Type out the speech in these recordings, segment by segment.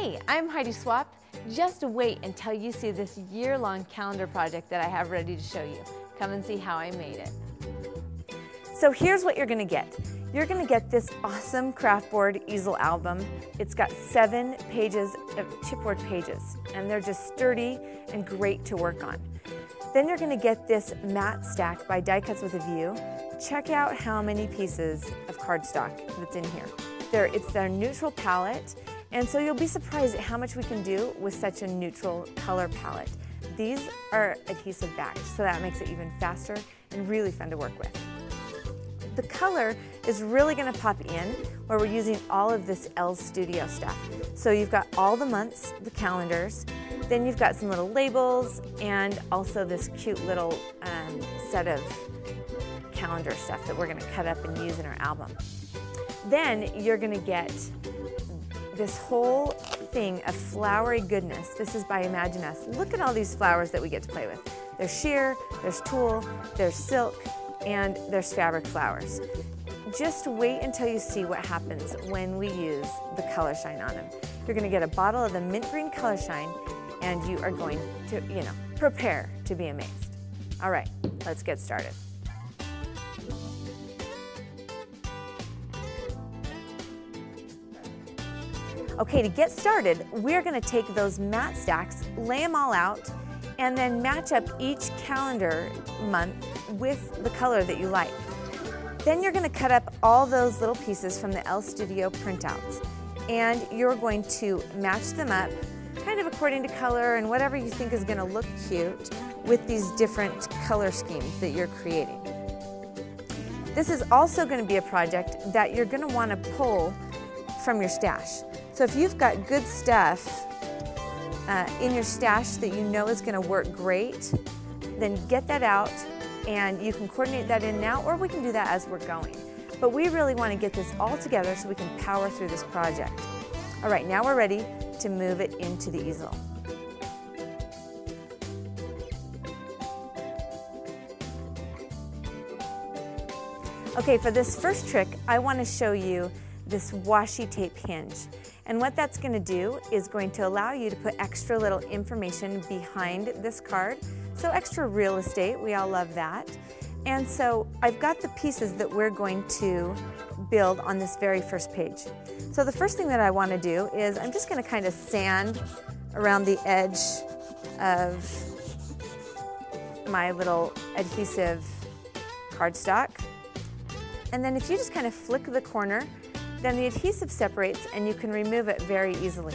Hey, I'm Heidi Swapp. Just wait until you see this year-long calendar project that I have ready to show you. Come and see how I made it. So here's what you're gonna get. You're gonna get this awesome craft board easel album. It's got 7 pages of chipboard pages, and they're just sturdy and great to work on. Then you're gonna get this mat stack by Die Cuts with a View. Check out how many pieces of cardstock that's in here. It's their neutral palette, and so you'll be surprised at how much we can do with such a neutral color palette. These are adhesive backed, so that makes it even faster and really fun to work with. The color is really going to pop in where we're using all of this Elle Studio stuff. So you've got all the months, the calendars, then you've got some little labels, and also this cute little set of calendar stuff that we're going to cut up and use in our album. Then you're going to get this whole thing of flowery goodness. This is by Imagine Us. Look at all these flowers that we get to play with. There's sheer, there's tulle, there's silk, and there's fabric flowers. Just wait until you see what happens when we use the color shine on them. You're going to get a bottle of the mint green color shine, and you are going to, prepare to be amazed. All right, let's get started. Okay, to get started, we're going to take those mat stacks, lay them all out, and then match up each calendar month with the color that you like. Then you're going to cut up all those little pieces from the Elle Studio printouts, and you're going to match them up kind of according to color and whatever you think is going to look cute with these different color schemes that you're creating. This is also going to be a project that you're going to want to pull from your stash. So if you've got good stuff in your stash that you know is going to work great, then get that out and you can coordinate that in now, or we can do that as we're going. But we really want to get this all together so we can power through this project. All right, now we're ready to move it into the easel. Okay, for this first trick, I want to show you this washi tape hinge. And what that's going to do is going to allow you to put extra little information behind this card. So extra real estate, we all love that. And so I've got the pieces that we're going to build on this very first page. So the first thing that I want to do is I'm just going to kind of sand around the edge of my little adhesive cardstock. And then if you just kind of flick the corner, then the adhesive separates and you can remove it very easily.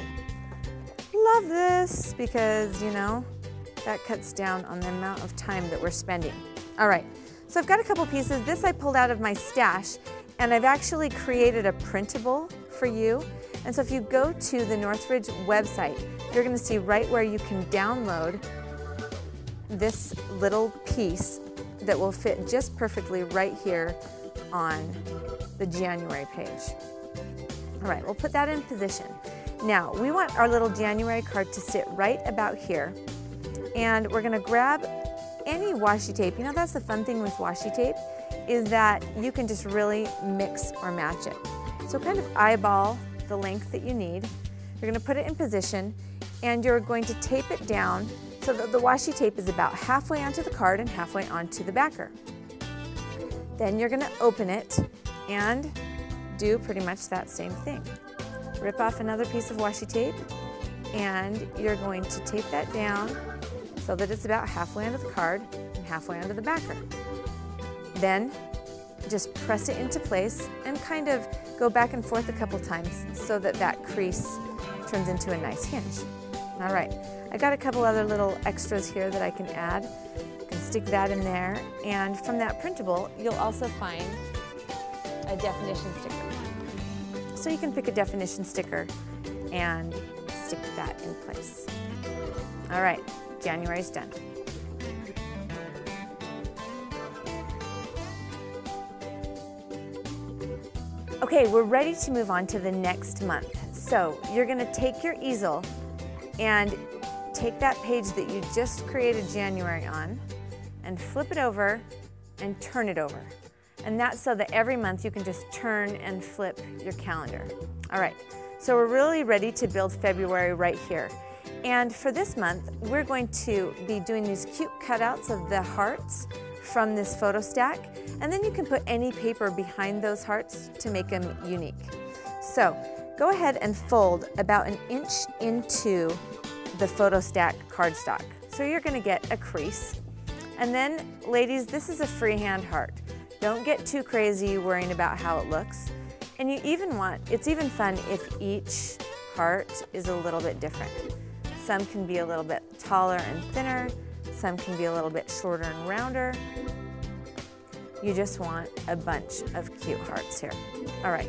Love this because, that cuts down on the amount of time that we're spending. All right, so I've got a couple pieces. This I pulled out of my stash, and I've actually created a printable for you. And so if you go to the Northridge website, you're gonna see right where you can download this little piece that will fit just perfectly right here on the January page. All right, we'll put that in position. Now, we want our little January card to sit right about here, and we're gonna grab any washi tape. That's the fun thing with washi tape, is that you can just really mix or match it. So kind of eyeball the length that you need. You're gonna put it in position, and you're going to tape it down so that the washi tape is about halfway onto the card and halfway onto the backer. Then you're gonna open it and do pretty much that same thing. Rip off another piece of washi tape, and you're going to tape that down so that it's about halfway onto the card and halfway onto the backer. Then just press it into place and kind of go back and forth a couple times so that that crease turns into a nice hinge. All right, I got a couple other little extras here that I can add. You can stick that in there, and from that printable, you'll also find a definition sticker. So you can pick a definition sticker and stick that in place. All right, January's done. Okay, we're ready to move on to the next month. So you're gonna take your easel and take that page that you just created January on and flip it over and turn it over. And that's so that every month you can just turn and flip your calendar. All right, So we're really ready to build February right here. And for this month, we're going to be doing these cute cutouts of the hearts from this photo stack. And then you can put any paper behind those hearts to make them unique. So go ahead and fold about 1 inch into the photo stack cardstock. So you're gonna get a crease. And then, ladies, this is a freehand heart. Don't get too crazy worrying about how it looks. And it's even fun if each heart is a little bit different. Some can be a little bit taller and thinner, some can be a little bit shorter and rounder. You just want a bunch of cute hearts here. All right,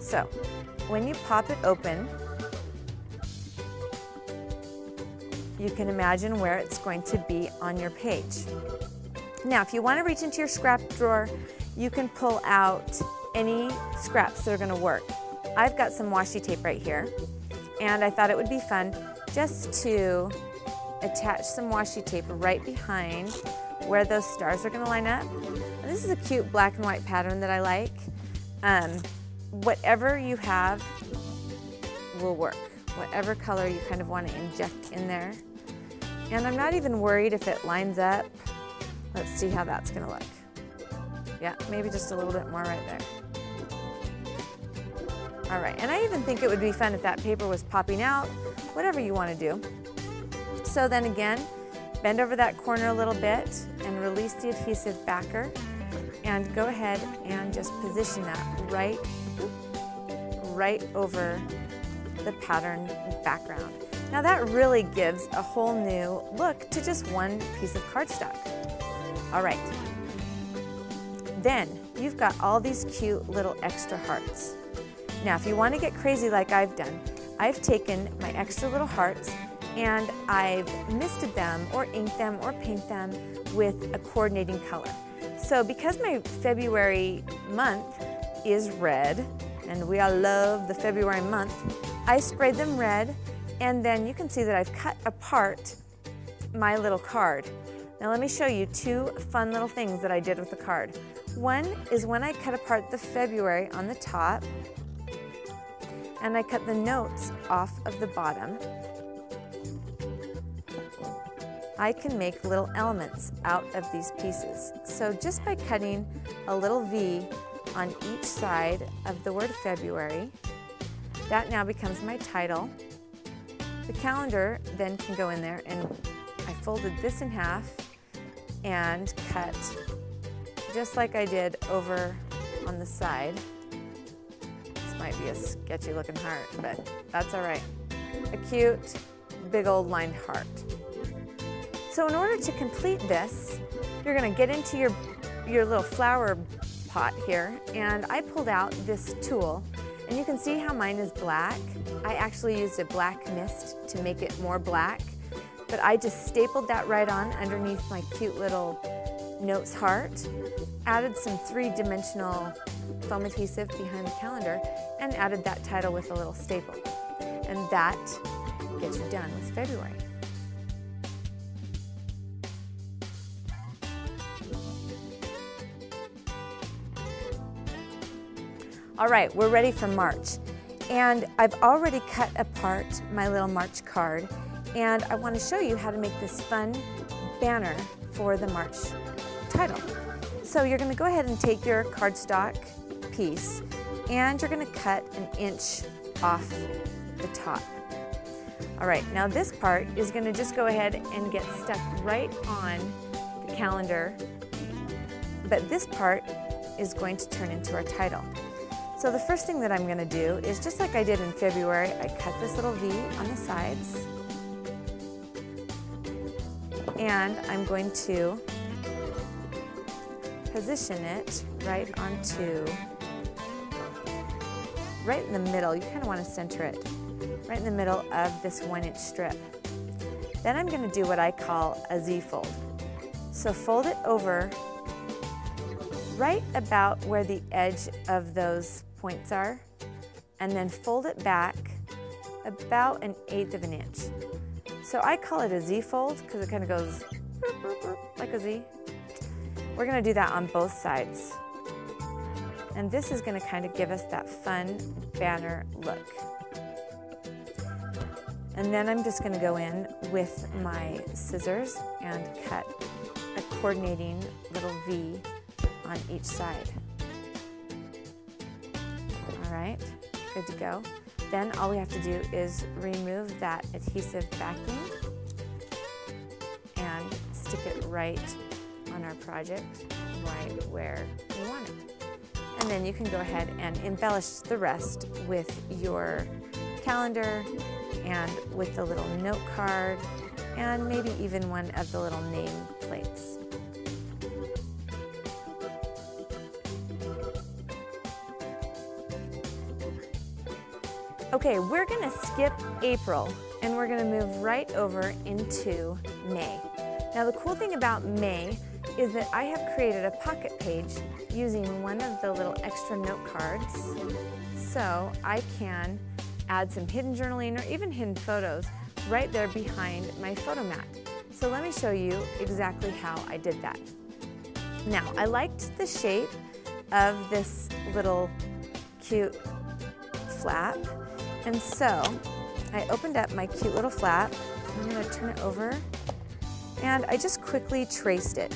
so when you pop it open, you can imagine where it's going to be on your page. Now, if you want to reach into your scrap drawer, you can pull out any scraps that are going to work. I've got some washi tape right here, and I thought it would be fun just to attach some washi tape right behind where those stars are going to line up. And this is a cute black and white pattern that I like. Whatever you have will work. Whatever color you kind of want to inject in there. And I'm not even worried if it lines up. Let's see how that's going to look. Yeah, maybe just a little bit more right there. All right, and I even think it would be fun if that paper was popping out, whatever you want to do. So then again, bend over that corner a little bit and release the adhesive backer, and go ahead and just position that right over the pattern background. Now that really gives a whole new look to just one piece of cardstock. All right, then you've got all these cute little extra hearts. Now if you want to get crazy like I've done, I've taken my extra little hearts and I've misted them or inked them or paint them with a coordinating color. So because my February month is red, and we all love the February month, I sprayed them red, and then you can see that I've cut apart my little card. Now let me show you two fun little things that I did with the card. One is when I cut apart the February on the top, and I cut the notes off of the bottom, I can make little elements out of these pieces. So just by cutting a little V on each side of the word February, that now becomes my title. The calendar then can go in there, and I folded this in half and cut just like I did over on the side. This might be a sketchy looking heart, but that's all right. A cute, big old lined heart. So in order to complete this, you're gonna get into your little flower pot here, and I pulled out this tool, and you can see how mine is black. I actually used a black mist to make it more black, but I just stapled that right on underneath my cute little notes heart, added some 3-dimensional foam adhesive behind the calendar, and added that title with a little staple. And that gets you done with February. All right, we're ready for March. And I've already cut apart my little March card, and I want to show you how to make this fun banner for the March title. So you're going to go ahead and take your cardstock piece, and you're going to cut 1 inch off the top. All right, now this part is going to just go ahead and get stuck right on the calendar, but this part is going to turn into our title. So the first thing that I'm going to do is, just like I did in February, I cut this little V on the sides, and I'm going to position it right in the middle. You kind of want to center it right in the middle of this 1 inch strip. Then I'm going to do what I call a Z fold. So fold it over right about where the edge of those points are, and then fold it back about 1/8 of an inch. So I call it a Z fold because it kind of goes like a Z. We're going to do that on both sides. And this is going to kind of give us that fun banner look. And then I'm just going to go in with my scissors and cut a coordinating little V on each side. All right, good to go. Then all we have to do is remove that adhesive backing and stick it right on our project, right where we want it. And then you can go ahead and embellish the rest with your calendar and with the little note card and maybe even one of the little name plates. Okay, we're gonna skip April and we're gonna move right over into May. Now the cool thing about May is that I have created a pocket page using one of the little extra note cards, so I can add some hidden journaling or even hidden photos right there behind my photo mat. So let me show you exactly how I did that. Now, I liked the shape of this little cute flap, and so I opened up my cute little flap. I'm going to turn it over, and I just quickly traced it.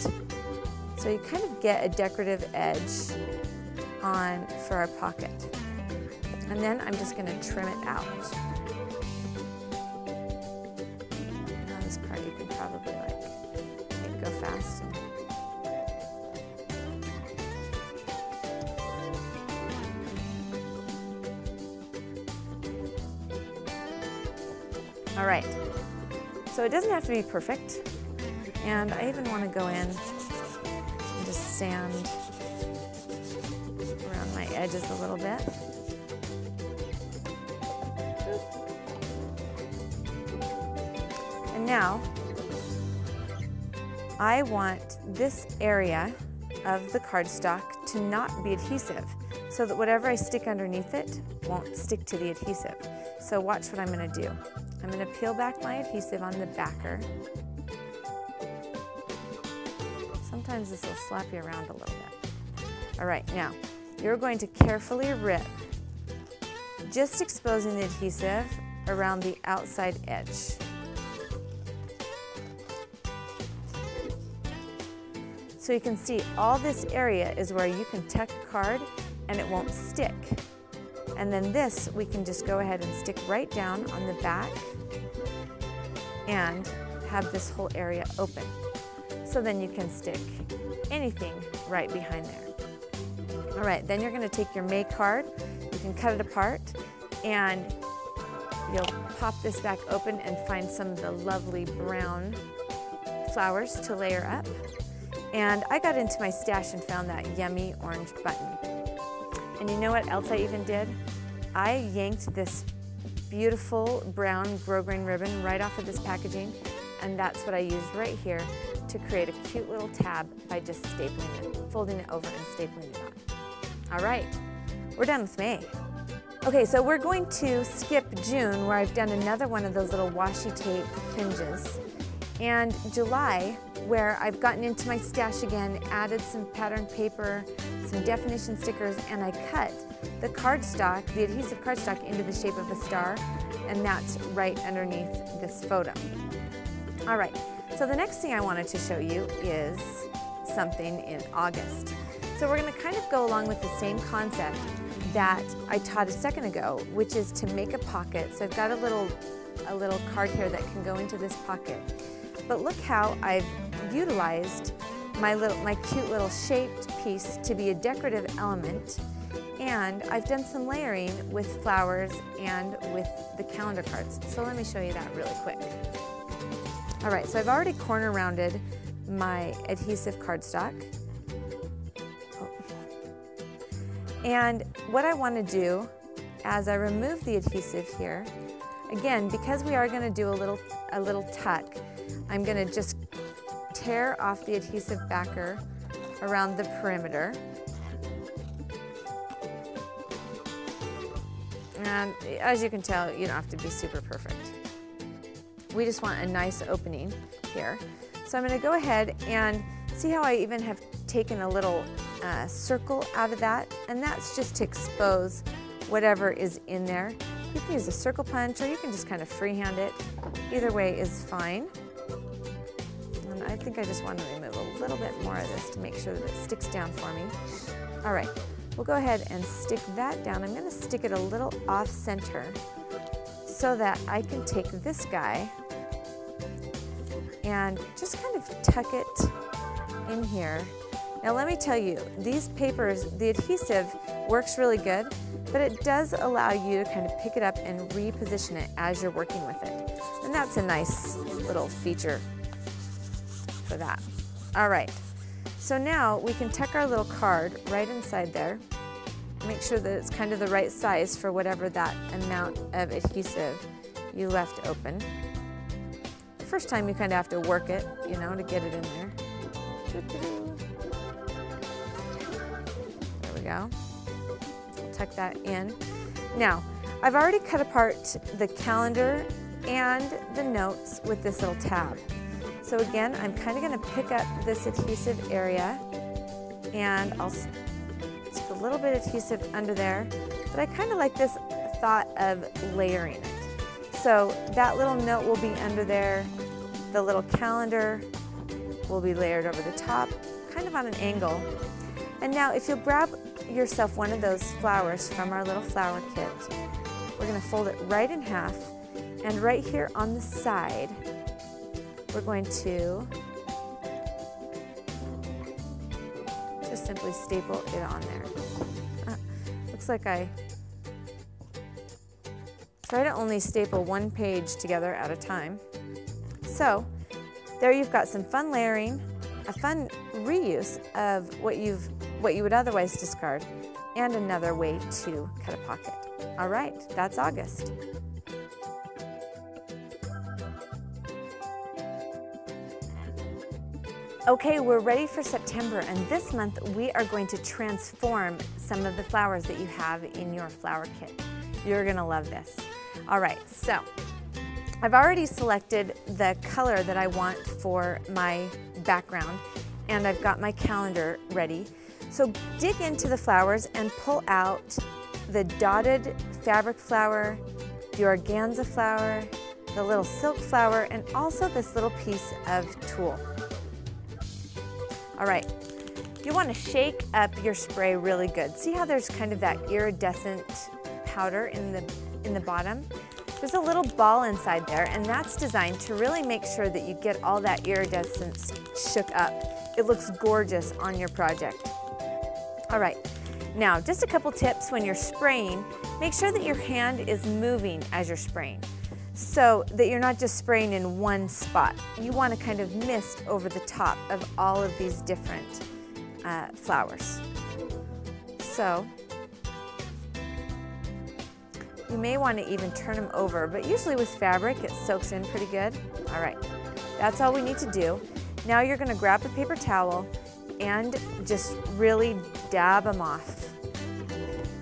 So you kind of get a decorative edge on for our pocket. And then I'm just going to trim it out. Now this part you can probably make go fast. All right, so it doesn't have to be perfect. And I even want to go in and just sand around my edges a little bit. And now, I want this area of the cardstock to not be adhesive, so that whatever I stick underneath it won't stick to the adhesive. So watch what I'm going to do. I'm going to peel back my adhesive on the backer. Sometimes this will slap you around a little bit. All right, now you're going to carefully rip, just exposing the adhesive around the outside edge. So you can see all this area is where you can tuck a card and it won't stick. And then this, we can just go ahead and stick right down on the back and have this whole area open. So then you can stick anything right behind there. All right, then you're going to take your May card, you can cut it apart, and you'll pop this back open and find some of the lovely brown flowers to layer up. And I got into my stash and found that yummy orange button. And you know what else I even did? I yanked this beautiful brown grosgrain ribbon right off of this packaging, and that's what I used right here to create a cute little tab by just stapling it, folding it over and stapling it on. All right, we're done with May. Okay, so we're going to skip June, where I've done another one of those little washi tape hinges, and July, where I've gotten into my stash again, added some patterned paper, some definition stickers, and I cut the cardstock, the adhesive cardstock, into the shape of a star, and that's right underneath this photo. All right, so the next thing I wanted to show you is something in August. So we're going to kind of go along with the same concept that I taught a second ago, which is to make a pocket. So I've got a little card here that can go into this pocket. But look how I've utilized my cute little shaped piece to be a decorative element, and I've done some layering with flowers and with the calendar cards. So let me show you that really quick. All right, so I've already corner rounded my adhesive cardstock. And what I want to do as I remove the adhesive here, again, because we are going to do a little tuck, I'm going to just tear off the adhesive backer around the perimeter. And as you can tell, you don't have to be super perfect. We just want a nice opening here. So I'm going to go ahead and see how I even have taken a little circle out of that, and that's just to expose whatever is in there. You can use a circle punch or you can just kind of freehand it. Either way is fine. And I think I just want to remove a little bit more of this to make sure that it sticks down for me. All right, we'll go ahead and stick that down. I'm going to stick it a little off center so that I can take this guy and just kind of tuck it in here. Now let me tell you, these papers, the adhesive works really good, but it does allow you to kind of pick it up and reposition it as you're working with it. And that's a nice little feature for that. All right, so now we can tuck our little card right inside there. Make sure that it's kind of the right size for whatever that amount of adhesive you left open. The first time you kind of have to work it, you know, to get it in there. There we go. Tuck that in. Now, I've already cut apart the calendar and the notes with this little tab. So again, I'm kind of going to pick up this adhesive area and I'll stick a little bit of adhesive under there, but I kind of like this thought of layering it. So that little note will be under there, the little calendar will be layered over the top, kind of on an angle. And now if you'll grab yourself one of those flowers from our little flower kit, we're going to fold it right in half, and right here on the side, we're going to just simply staple it on there. Looks like I try to only staple one page together at a time. So there you've got some fun layering, a fun reuse of what you would otherwise discard, and another way to cut a pocket. All right, that's August. Okay, we're ready for September, and this month we are going to transform some of the flowers that you have in your flower kit. You're gonna love this. All right, so I've already selected the color that I want for my background, and I've got my calendar ready. So dig into the flowers and pull out the dotted fabric flower, the organza flower, the little silk flower, and also this little piece of tulle. All right, you want to shake up your spray really good. See how there's kind of that iridescent powder in the bottom? There's a little ball inside there, and that's designed to really make sure that you get all that iridescence shook up. It looks gorgeous on your project. All right, now just a couple tips when you're spraying. Make sure that your hand is moving as you're spraying, so that you're not just spraying in one spot. You want to kind of mist over the top of all of these different flowers. So you may want to even turn them over, but usually with fabric it soaks in pretty good. All right, that's all we need to do. Now you're going to grab a paper towel and just really dab them off.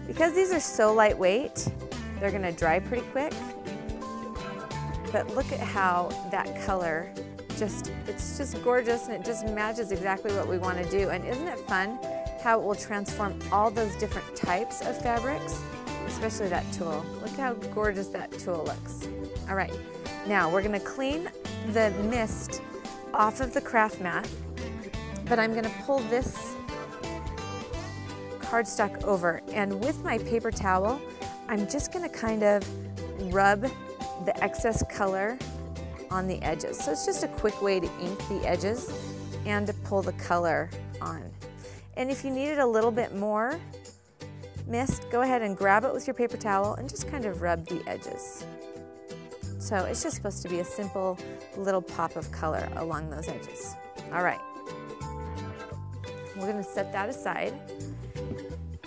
Because these are so lightweight, they're going to dry pretty quick. But look at how that color it's just gorgeous, and it just matches exactly what we want to do. And isn't it fun how it will transform all those different types of fabrics, especially that tulle. Look how gorgeous that tulle looks. All right, now we're going to clean the mist off of the craft mat, but I'm going to pull this cardstock over, and with my paper towel, I'm just going to kind of rub the excess color on the edges. So it's just a quick way to ink the edges and to pull the color on. And if you needed a little bit more mist, go ahead and grab it with your paper towel and just kind of rub the edges. So it's just supposed to be a simple little pop of color along those edges. All right, we're going to set that aside,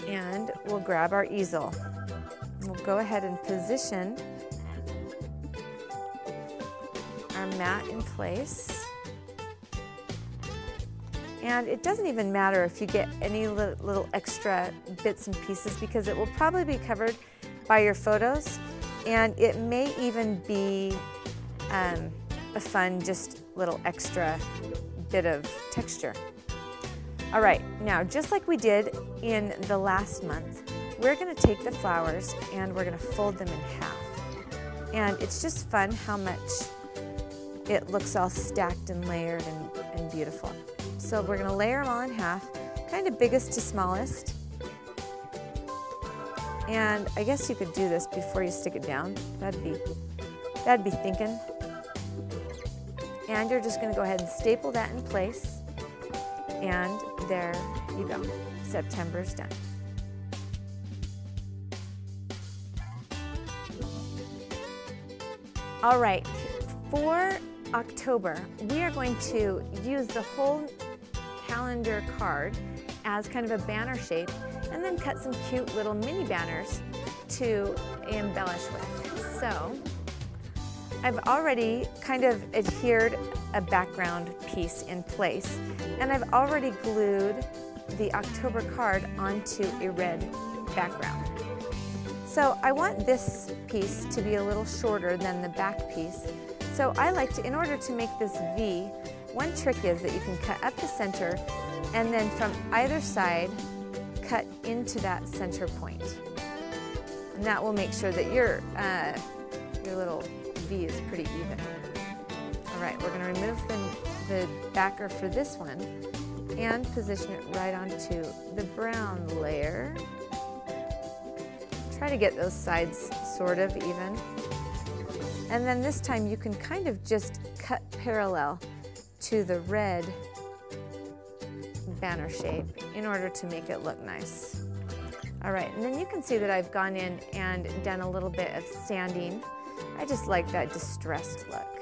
and we'll grab our easel. We'll go ahead and position our mat in place. And it doesn't even matter if you get any little extra bits and pieces, because it will probably be covered by your photos, and it may even be a fun just little extra bit of texture. All right, now just like we did in the last month, we're going to take the flowers and we're going to fold them in half. And it's just fun how much it looks all stacked and layered and beautiful. So we're going to layer them all in half, kind of biggest to smallest. And I guess you could do this before you stick it down. That'd be thinking. And you're just going to go ahead and staple that in place. And there you go. September's done. All right, for October, we are going to use the whole calendar card as kind of a banner shape and then cut some cute little mini banners to embellish with. So I've already kind of adhered a background piece in place, and I've already glued the October card onto a red background. So I want this piece to be a little shorter than the back piece. So I like to, in order to make this V, one trick is that you can cut up the center and then from either side cut into that center point. And that will make sure that your little V is pretty even. All right, we're going to remove the backer for this one and position it right onto the brown layer. Try to get those sides sort of even. And then this time you can kind of just cut parallel to the red banner shape in order to make it look nice. All right, and then you can see that I've gone in and done a little bit of sanding. I just like that distressed look.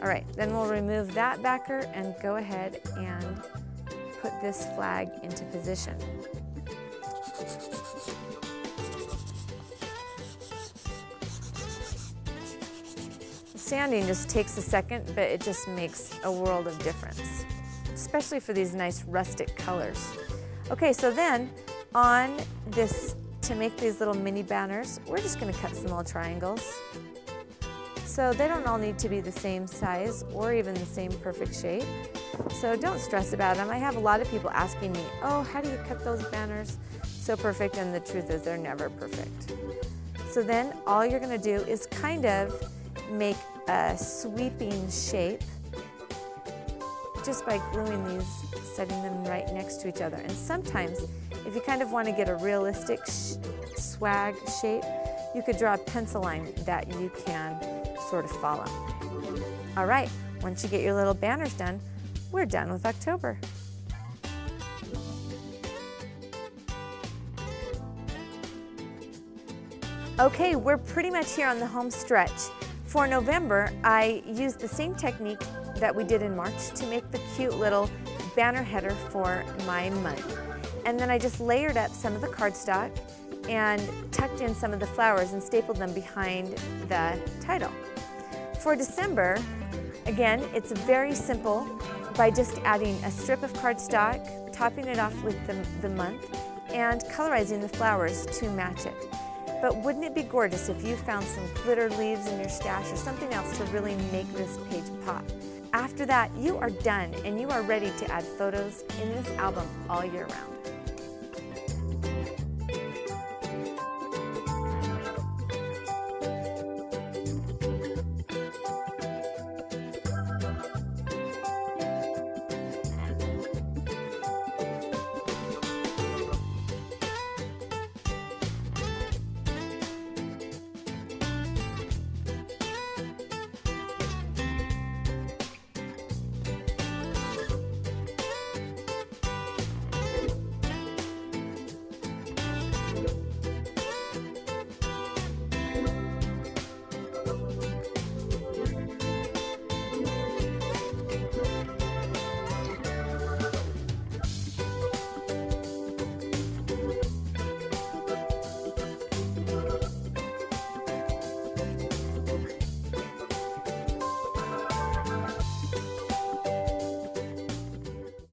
All right, then we'll remove that backer and go ahead and put this flag into position. Sanding just takes a second, but it just makes a world of difference, especially for these nice rustic colors. Okay, so then on this, to make these little mini banners, we're just going to cut some little triangles. So they don't all need to be the same size or even the same perfect shape. So don't stress about them. I have a lot of people asking me, oh, how do you cut those banners so perfect? And the truth is they're never perfect. So then all you're going to do is kind of make a sweeping shape just by gluing these, setting them right next to each other. And sometimes if you kind of want to get a realistic swag shape, you could draw a pencil line that you can sort of follow. All right, once you get your little banners done, we're done with October. Okay, we're pretty much here on the home stretch. For November, I used the same technique that we did in March to make the cute little banner header for my month. And then I just layered up some of the cardstock and tucked in some of the flowers and stapled them behind the title. For December, again, it's very simple by just adding a strip of cardstock, topping it off with the month, and colorizing the flowers to match it. But wouldn't it be gorgeous if you found some glitter leaves in your stash or something else to really make this page pop? After that, you are done and you are ready to add photos in this album all year round.